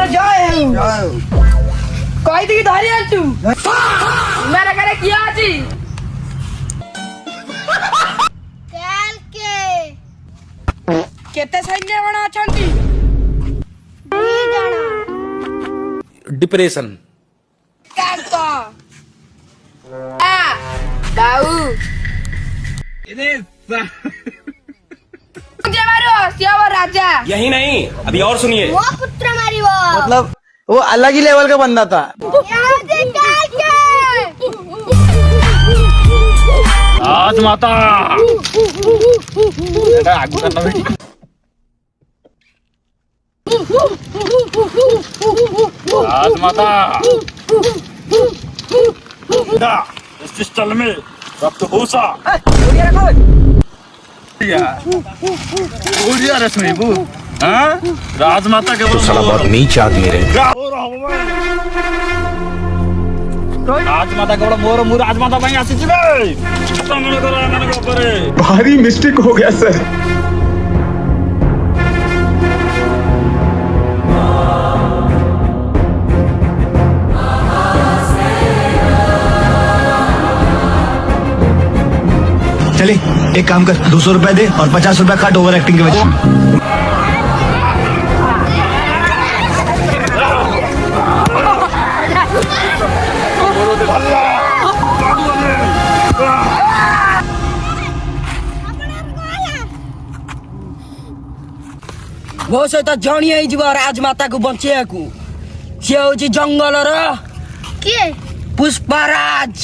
तुम्हारा जय हो कई दिखे धरी आंचू मेरे घरे किया आजी काल के केते सैन्य बना अछंती दी जाना डिप्रेशन काल तो आ दाऊ मुझे मारो सियावर राजा यही नहीं अभी और सुनिए। वो पुत्र मारी वो मतलब वो अलग ही लेवल का बंदा था। यहाँ से काल के आज माता आगू करना बेटी आज माता इस पिस्टल में रक्त भूसा रश्मि बू राजमाता के बहुत नीच आदमी रहे। राजमाता के मोर मु राजमाता भाई आसी भारी मिस्टेक हो गया सर। चले एक काम कर 200 रुपए दे और 50 रुपए काट ओवर एक्टिंग के वजह में। ମୋ ସହିତ ଜଣି ହେଇଯିବ ରାଜମାତାକୁ ବଞ୍ଚେଇବାକୁ। ସିଏ ହଉଛି ଜଙ୍ଗଲର किए ପୁଷ୍ପରାଜ।